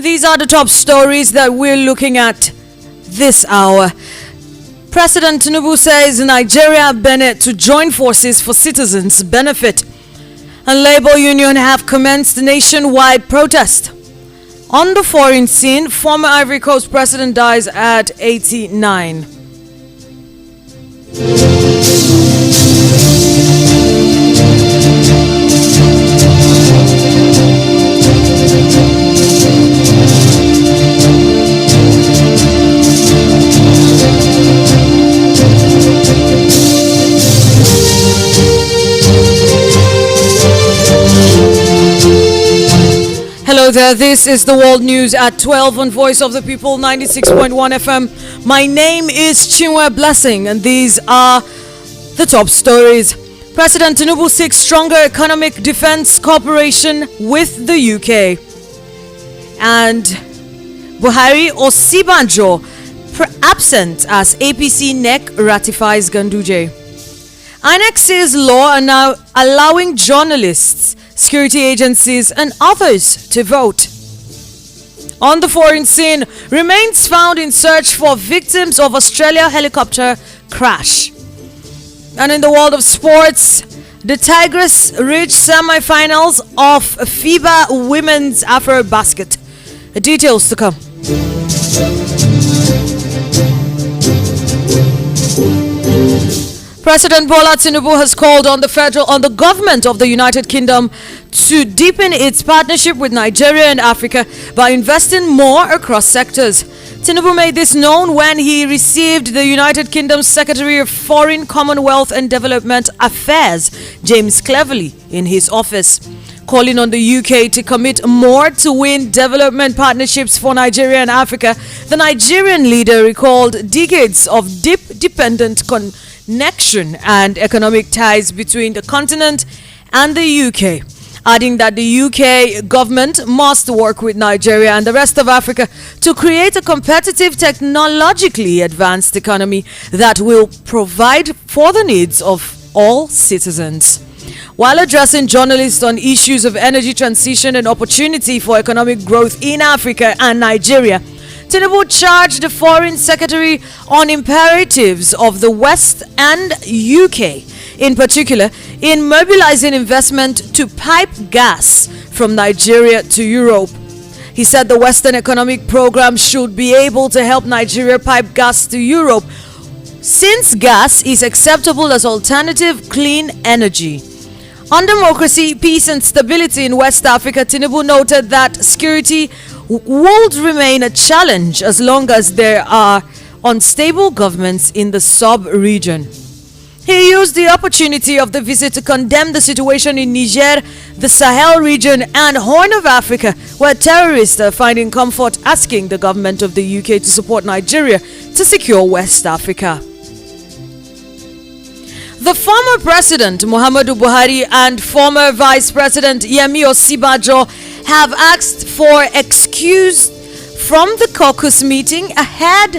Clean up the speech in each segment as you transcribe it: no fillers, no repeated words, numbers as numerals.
These are the top stories that we're looking at this hour. President Tinubu says Nigeria Benin to join forces for citizens' benefit. And Labour Union have commenced nationwide protest. On the foreign scene, former Ivory Coast president dies at 89. Hello there, this is the World News at 12 on Voice of the People 96.1 FM. My name is Chinwe Blessing and these are the top stories. President Tinubu seeks stronger economic defense cooperation with the UK. And Buhari Osibanjo absent as APC NEC ratifies Ganduje. INEC says law are now allowing journalists, security agencies and others to vote. On the foreign scene, remains found in search for victims of Australia helicopter crash. And in the world of sports, the Tigers reached semi-finals of FIBA Women's Afro Basket. Details to come. President Bola Tinubu has called on the government of the United Kingdom to deepen its partnership with Nigeria and Africa by investing more across sectors. Tinubu made this known when he received the United Kingdom's Secretary of Foreign, Commonwealth and Development Affairs, James Cleverly, in his office. Calling on the UK to commit more to win development partnerships for Nigeria and Africa, the Nigerian leader recalled decades of deep dependent connection and economic ties between the continent and the UK, adding that the UK government must work with Nigeria and the rest of Africa to create a competitive, technologically advanced economy that will provide for the needs of all citizens. While addressing journalists on issues of energy transition and opportunity for economic growth in Africa and Nigeria, Tinubu charged the Foreign Secretary on imperatives of the West and UK, in particular, in mobilizing investment to pipe gas from Nigeria to Europe. He said the Western Economic Program should be able to help Nigeria pipe gas to Europe, since gas is acceptable as alternative clean energy. On democracy, peace and stability in West Africa, Tinubu noted that security would remain a challenge as long as there are unstable governments in the sub-region. He used the opportunity of the visit to condemn the situation in Niger, the Sahel region and Horn of Africa, where terrorists are finding comfort asking the government of the UK to support Nigeria to secure West Africa. The former President Muhammadu Buhari and former Vice President Yemi Osibanjo have asked for excuse from the caucus meeting ahead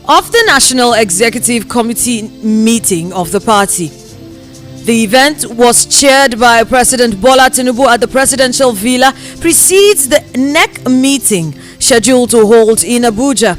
of the National Executive Committee meeting of the party. The event was chaired by President Bola Tinubu at the Presidential Villa, precedes the NEC meeting scheduled to hold in Abuja.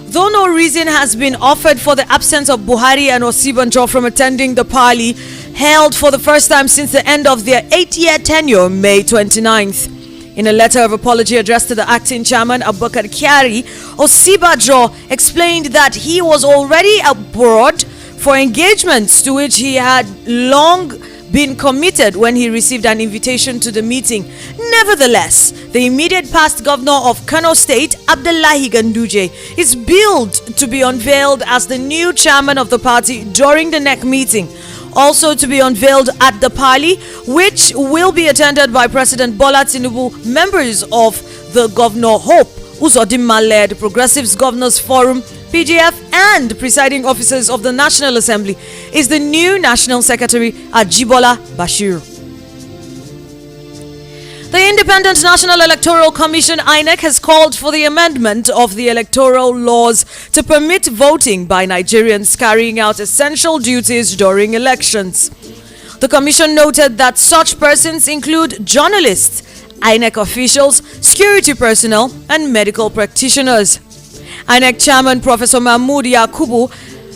Though no reason has been offered for the absence of Buhari and Osibanjo from attending the parley held for the first time since the end of their 8-year tenure, May 29th. In a letter of apology addressed to the acting chairman, Abubakar Kyari, Osibanjo explained that he was already abroad for engagements to which he had long been committed when he received an invitation to the meeting. Nevertheless, the immediate past governor of Kano State, Abdullahi Ganduje, is billed to be unveiled as the new chairman of the party during the NEC meeting. Also to be unveiled at the parley, which will be attended by President Bola Tinubu, members of the Governor Hope Uzodinma-led Progressives Governors Forum, PGF, and presiding officers of the National Assembly, is the new National Secretary Ajibola Bashir. The Independent National Electoral Commission (INEC) has called for the amendment of the electoral laws to permit voting by Nigerians carrying out essential duties during elections. The commission noted that such persons include journalists, INEC officials, security personnel, and medical practitioners. INEC Chairman Professor Mahmood Yakubu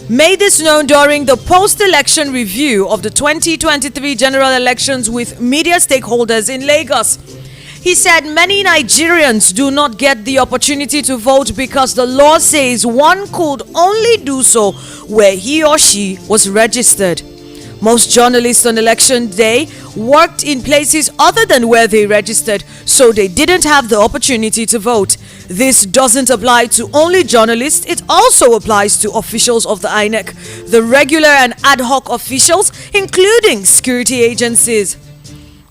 made this known during the post-election review of the 2023 general elections with media stakeholders in Lagos. He said many Nigerians do not get the opportunity to vote because the law says one could only do so where he or she was registered. Most journalists on election day worked in places other than where they registered, so they didn't have the opportunity to vote. This doesn't apply to only journalists, it also applies to officials of the INEC, the regular and ad hoc officials, including security agencies.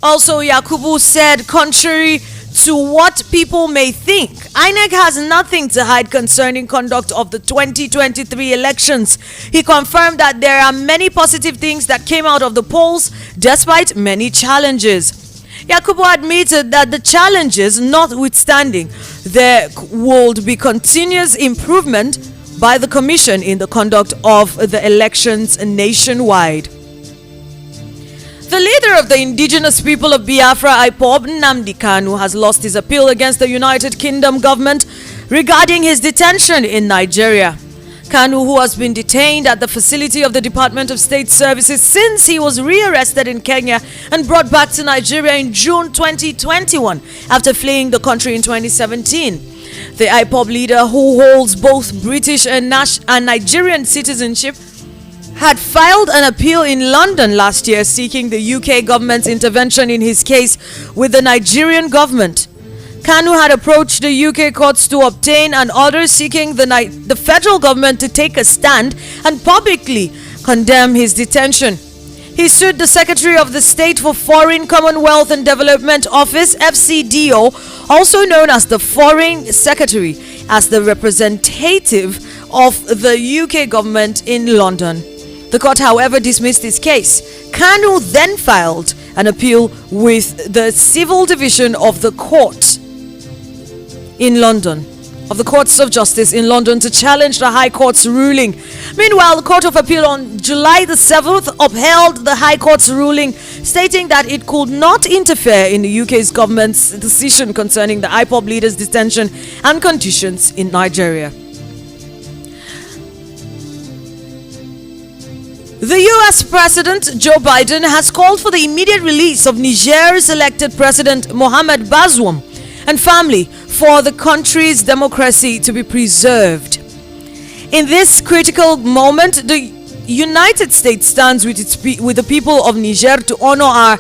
Also, Yakubu said, contrary to what people may think, INEC has nothing to hide concerning conduct of the 2023 elections. He confirmed that there are many positive things that came out of the polls, despite many challenges. Yakubu admitted that the challenges notwithstanding, there would be continuous improvement by the Commission in the conduct of the elections nationwide. The leader of the indigenous people of Biafra, IPOB, Nnamdi Kanu, has lost his appeal against the United Kingdom government regarding his detention in Nigeria. Kanu, who has been detained at the facility of the Department of State Services since he was rearrested in Kenya and brought back to Nigeria in June 2021 after fleeing the country in 2017. The IPOB leader, who holds both British and Nigerian citizenship, had filed an appeal in London last year seeking the UK government's intervention in his case with the Nigerian government. Kanu had approached the UK courts to obtain an order seeking the federal government to take a stand and publicly condemn his detention. He sued the Secretary of the State for Foreign, Commonwealth and Development Office, FCDO, also known as the Foreign Secretary, as the representative of the UK government in London. The court, however, dismissed his case. Kanu then filed an appeal with the Civil Division of the Court in London, of the Courts of Justice in London, to challenge the High Court's ruling. Meanwhile, the Court of Appeal on July the 7th upheld the High Court's ruling, stating that it could not interfere in the UK's government's decision concerning the IPOB leader's detention and conditions in Nigeria. The US President Joe Biden has called for the immediate release of Niger's elected President Mohamed Bazoum and family for the country's democracy to be preserved. In this critical moment, the United States stands with the people of Niger to honor our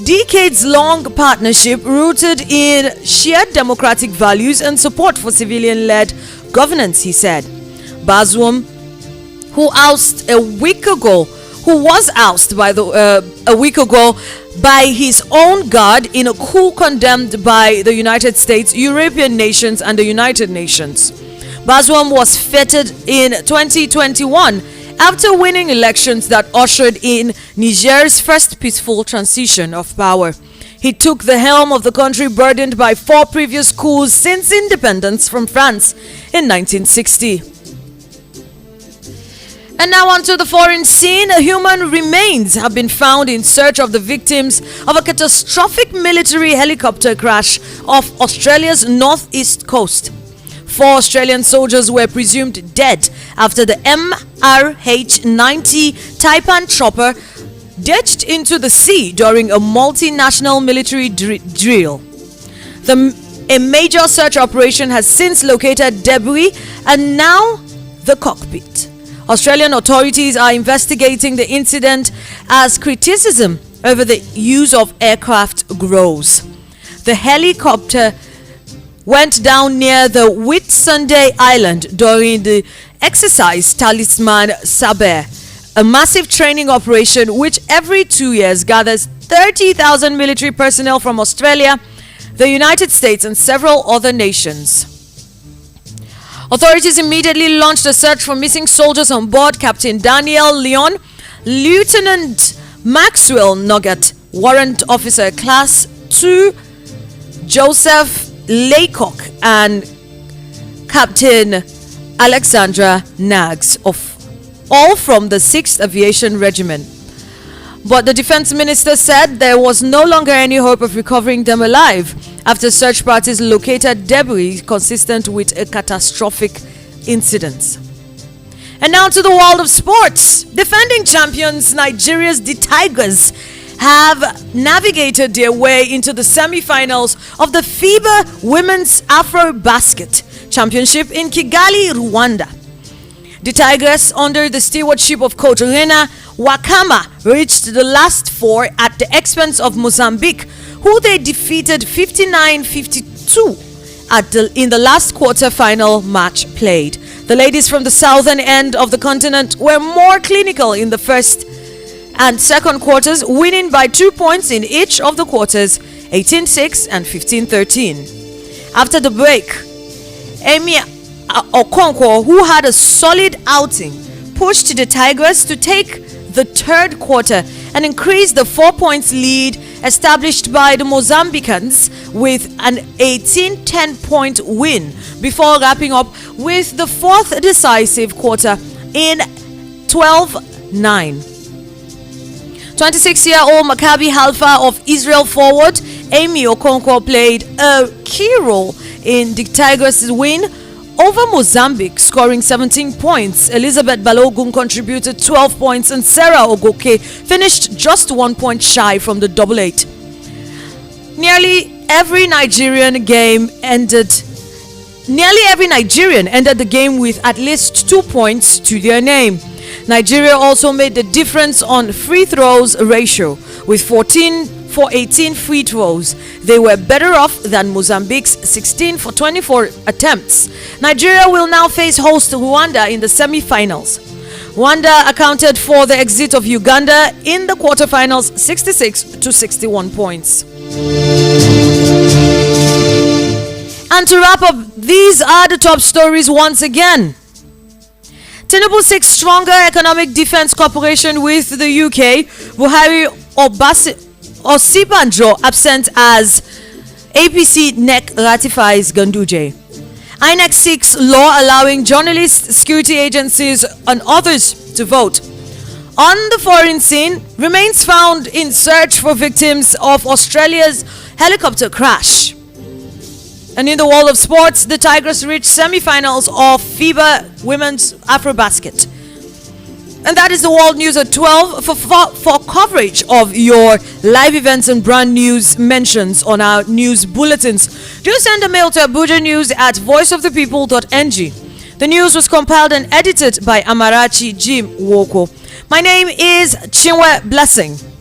decades-long partnership rooted in shared democratic values and support for civilian-led governance, he said. Bazoum, who was ousted a week ago by his own guard in a coup condemned by the United States, European nations, and the United Nations. Bazoum was feted in 2021 after winning elections that ushered in Niger's first peaceful transition of power. He took the helm of the country burdened by 4 previous coups since independence from France in 1960. And now onto the foreign scene. Human remains have been found in search of the victims of a catastrophic military helicopter crash off Australia's northeast coast. 4 Australian soldiers were presumed dead after the MRH-90 Taipan chopper ditched into the sea during a multinational military drill. A major search operation has since located debris and now the cockpit. Australian authorities are investigating the incident as criticism over the use of aircraft grows. The helicopter went down near the Whitsunday Island during the exercise Talisman Saber, a massive training operation which every 2 years gathers 30,000 military personnel from Australia, the United States, and several other nations. Authorities immediately launched a search for missing soldiers on board Captain Daniel Leon, Lieutenant Maxwell Nugget, Warrant Officer Class 2 Joseph Laycock, and Captain Alexandra Nags, all from the 6th Aviation Regiment. But the defense minister said there was no longer any hope of recovering them alive after search parties located debris consistent with a catastrophic incident. And now to the world of sports. Defending champions Nigeria's The Tigers have navigated their way into the semi-finals of the FIBA Women's Afro-Basket Championship in Kigali, Rwanda. The Tigers, under the stewardship of coach Rena Wakama, reached the last four at the expense of Mozambique, who they defeated 59-52 in the last quarter-final match played. The ladies from the southern end of the continent were more clinical in the first and second quarters, winning by 2 points in each of the quarters, 18-6 and 15-13. After the break, Emir Okonkwo, who had a solid outing, pushed the Tigers to take the third quarter and increase the 4 points lead established by the Mozambicans with an 18-10 point win before wrapping up with the fourth decisive quarter in 12-9. 26-year-old Maccabi Haifa of Israel forward Amy Okonkwo played a key role in the Tigers' win over Mozambique, scoring 17 points. Elizabeth Balogun contributed 12 points and Sarah Ogoke finished just 1 point shy from the double eight. Nearly every Nigerian ended the game with at least 2 points to their name. Nigeria also made the difference on free throws ratio with 14 for 18 free throws. They were better off than Mozambique's 16 for 24 attempts. Nigeria will now face host Rwanda in the semi-finals. Rwanda accounted for the exit of Uganda in the quarterfinals, 66-61 points. And to wrap up, these are the top stories once again. Tinubu seeks stronger economic defense cooperation with the UK. Buhari Osibanjo absent as APC NEC ratifies Ganduje. INEC seeks law allowing journalists, security agencies and others to vote. On the foreign scene, remains found in search for victims of Australia's helicopter crash. And in the world of sports, the Tigers reached semi-finals of FIBA Women's Afro-Basket. And that is the world news at 12. For coverage of your live events and brand news mentions on our news bulletins, do send a mail to abujanews@voiceofthepeople.ng. The news was compiled and edited by Amarachi Jim Woko. My name is Chinwe Blessing.